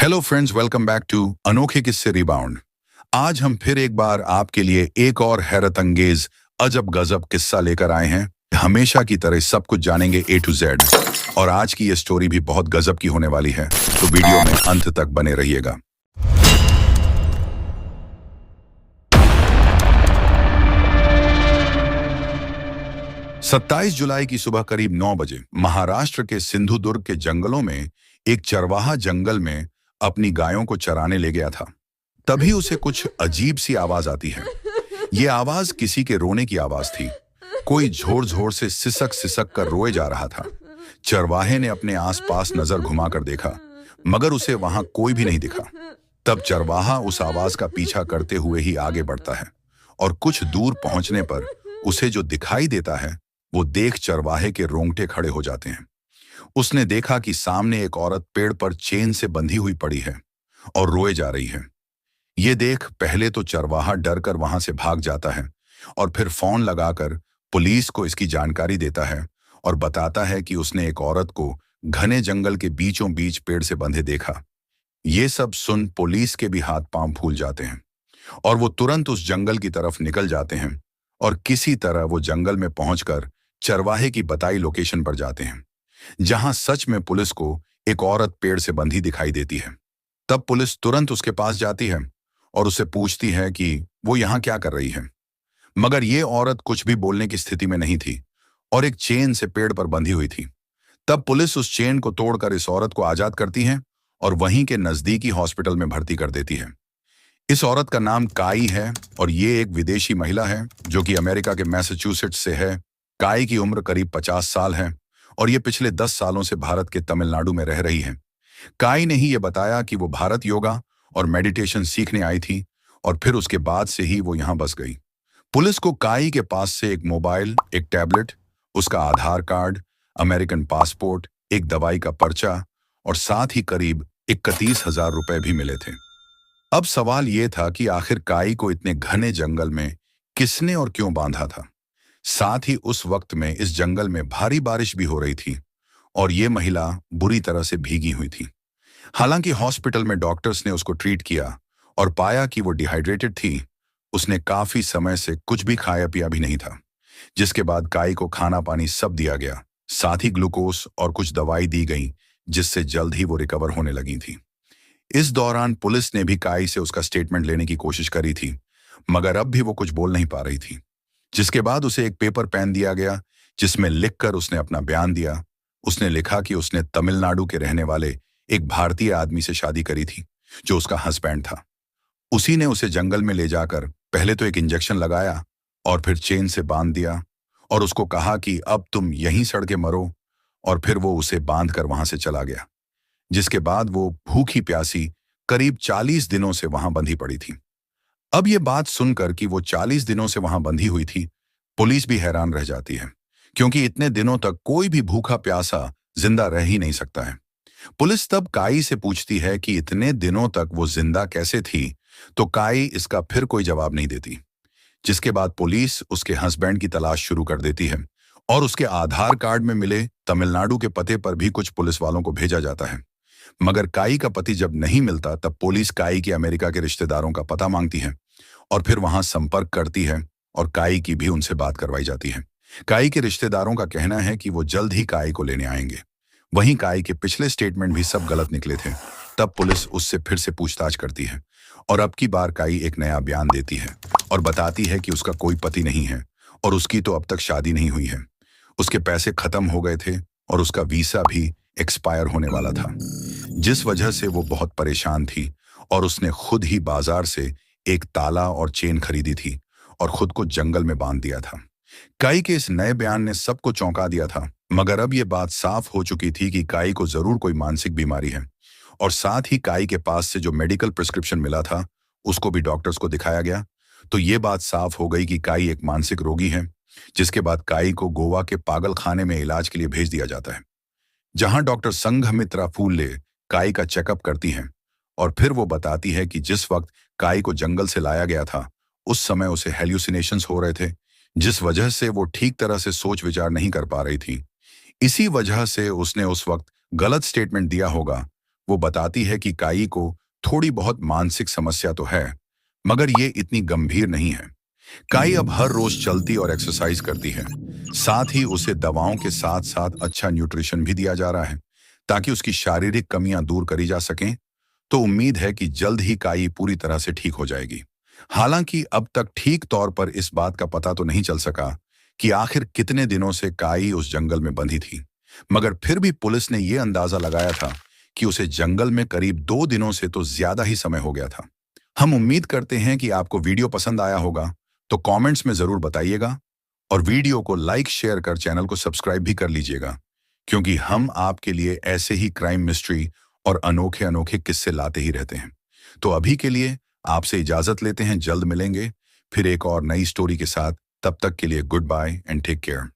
Hello friends, welcome back to अनोखे किस्से rebound. आज हम फिर एक बार आपके लिए एक और हैरत अंगेज अजब गजब किस्सा लेकर आए हैं। हमेशा की तरह सब कुछ जानेंगे ए टू जेड। और आज की ये स्टोरी भी बहुत गजब की होने वाली है, तो वीडियो में अंत तक बने रहिएगा। सत्ताईस जुलाई की सुबह करीब 9 बजे महाराष्ट्र के सिंधुदुर्ग के जंगलों में एक चरवाहा जंगल में अपनी गायों को चराने ले गया था। तभी उसे कुछ अजीब सी आवाज आती है। ये आवाज किसी के रोने की आवाज थी। कोई जोर जोर से सिसक सिसक कर रोए जा रहा था। चरवाहे ने अपने आसपास नजर घुमाकर देखा, मगर उसे वहां कोई भी नहीं दिखा। तब चरवाहा उस आवाज का पीछा करते हुए ही आगे बढ़ता है, और कुछ दूर पहुंचने पर उसे जो दिखाई देता है वो देख चरवाहे के रोंगटे खड़े हो जाते हैं। उसने देखा कि सामने एक औरत पेड़ पर चेन से बंधी हुई पड़ी है और रोए जा रही है। ये देख पहले तो चरवाहा डर कर वहां से भाग जाता है, और फिर फोन लगाकर पुलिस को इसकी जानकारी देता है और बताता है कि उसने एक औरत को घने जंगल के बीचों बीच पेड़ से बंधे देखा। ये सब सुन पुलिस के भी हाथ पांव फूल जाते हैं, और वो तुरंत उस जंगल की तरफ निकल जाते हैं, और किसी तरह वो जंगल में पहुंचकर चरवाहे की बताई लोकेशन पर जाते हैं, जहां सच में पुलिस को एक औरत पेड़ से बंधी दिखाई देती है। तब पुलिस तुरंत उसके पास जाती है और उससे पूछती है कि वो यहाँ क्या कर रही है। मगर ये औरत कुछ भी बोलने की स्थिति में नहीं थी और एक चेन से पेड़ पर बंधी हुई थी। तब पुलिस उस चेन को तोड़कर इस औरत को आजाद करती है और वहीं के नजदीकी हॉस्पिटल में भर्ती कर देती है। इस औरत का नाम काई है, और ये एक विदेशी महिला है जो कि अमेरिका के मैसाचुसेट्स से है। काई की उम्र करीब 50 साल है, और ये पिछले 10 सालों से भारत के तमिलनाडु में रह रही है। काई ने ही ये बताया कि वो भारत योगा और मेडिटेशन सीखने आई थी, और फिर उसके बाद से ही वो यहाँ बस गई। पुलिस को काई के पास से एक मोबाइल, एक टैबलेट, उसका आधार कार्ड, अमेरिकन पासपोर्ट, एक दवाई का पर्चा और साथ ही करीब 31,000 रुपए भी मिले थे। अब सवाल ये था कि आखिर काई को इतने घने जंगल में किसने और क्यों बांधा था। साथ ही उस वक्त में इस जंगल में भारी बारिश भी हो रही थी, और ये महिला बुरी तरह से भीगी हुई थी। हालांकि हॉस्पिटल में डॉक्टर्स ने उसको ट्रीट किया और पाया कि वो डिहाइड्रेटेड थी। उसने काफी समय से कुछ भी खाया पिया भी नहीं था, जिसके बाद काई को खाना पानी सब दिया गया, साथ ही ग्लूकोज और कुछ दवाई दी गई, जिससे जल्द ही वो रिकवर होने लगी थी। इस दौरान पुलिस ने भी काई से उसका स्टेटमेंट लेने की कोशिश करी थी, मगर अब भी वो कुछ बोल नहीं पा रही थी। जिसके बाद उसे एक पेपर पेन दिया गया, जिसमें लिखकर उसने अपना बयान दिया। उसने लिखा कि उसने तमिलनाडु के रहने वाले एक भारतीय आदमी से शादी करी थी, जो उसका हस्बैंड था। उसी ने उसे जंगल में ले जाकर पहले तो एक इंजेक्शन लगाया और फिर चेन से बांध दिया, और उसको कहा कि अब तुम यहीं सड़ के मरो, और फिर वो उसे बांध कर वहां से चला गया। जिसके बाद वो भूखी प्यासी करीब 40 दिनों से वहां बंधी पड़ी थी। अब ये बात सुनकर कि वो 40 दिनों से वहां बंधी हुई थी, पुलिस भी हैरान रह जाती है, क्योंकि इतने दिनों तक कोई भी भूखा प्यासा जिंदा रह ही नहीं सकता है। पुलिस तब काई से पूछती है कि इतने दिनों तक वो जिंदा कैसे थी, तो काई इसका फिर कोई जवाब नहीं देती। जिसके बाद पुलिस उसके हस्बैंड की तलाश शुरू कर देती है, और उसके आधार कार्ड में मिले तमिलनाडु के पते पर भी कुछ पुलिस वालों को भेजा जाता है। मगर काई का पति जब नहीं मिलता, तब पुलिस काई के अमेरिका के रिश्तेदारों का पता मांगती है और फिर वहां संपर्क करती है, और काई की भी उनसे बात करवाई जाती है। काई के रिश्तेदारों का कहना है कि वो जल्द ही काई को लेने आएंगे। वहीं काई के पिछले स्टेटमेंट भी सब गलत निकले थे। तब पुलिस उससे फिर से पूछताछ करती है, और अब की बार काई एक नया बयान देती है और बताती है कि उसका कोई पति नहीं है, और उसकी तो अब तक शादी नहीं हुई है। उसके पैसे खत्म हो गए थे, और उसका वीसा भी एक्सपायर होने वाला था, जिस वजह से वो बहुत परेशान थी, और उसने खुद ही बाजार से एक ताला और चेन खरीदी थी और खुद को जंगल में बांध दिया था। काई के इस नए बयान ने सबको चौंका दिया था, मगर अब ये बात साफ हो चुकी थी कि काई को जरूर कोई मानसिक बीमारी है, और साथ ही काई के पास से जो मेडिकल प्रिस्क्रिप्शन मिला था उसको भी डॉक्टर्स को दिखाया गया। तो ये बात साफ हो गई कि काई एक मानसिक रोगी है। जिसके बाद काई को गोवा के पागल खाने में इलाज के लिए भेज दिया जाता है, जहां डॉक्टर संघमित्रा फूले काई का चेकअप करती हैं, और फिर वो बताती है कि जिस वक्त काई को जंगल से लाया गया था, उस समय उसे हेल्यूसिनेशंस हो रहे थे, जिस वजह से वो ठीक तरह से सोच विचार नहीं कर पा रही थी। इसी वजह से उसने उस वक्त गलत स्टेटमेंट दिया होगा। वो बताती है कि काई को थोड़ी बहुत मानसिक समस्या तो है, मगर ये इतनी गंभीर नहीं है। काई अब हर रोज चलती और एक्सरसाइज करती है। साथ ही उसे दवाओं के साथ साथ अच्छा न्यूट्रिशन भी दिया जा रहा है ताकि उसकी शारीरिक कमियां दूर करी जा सकें। तो उम्मीद है कि जल्द ही काई पूरी तरह से ठीक हो जाएगी। हालांकि अब तक ठीक तौर पर इस बात का पता तो नहीं चल सका कि आखिर कितने दिनों से काई उस जंगल में बंधी थी, मगर फिर भी पुलिस ने यह अंदाजा लगाया था कि उसे जंगल में करीब 2 दिनों से तो ज्यादा ही समय हो गया था। हम उम्मीद करते हैं कि आपको वीडियो पसंद आया होगा, तो कमेंट्स में जरूर बताइएगा और वीडियो को लाइक शेयर कर चैनल को सब्सक्राइब भी कर लीजिएगा, क्योंकि हम आपके लिए ऐसे ही क्राइम मिस्ट्री और अनोखे अनोखे किस्से लाते ही रहते हैं। तो अभी के लिए आपसे इजाजत लेते हैं, जल्द मिलेंगे फिर एक और नई स्टोरी के साथ। तब तक के लिए good bye and take care.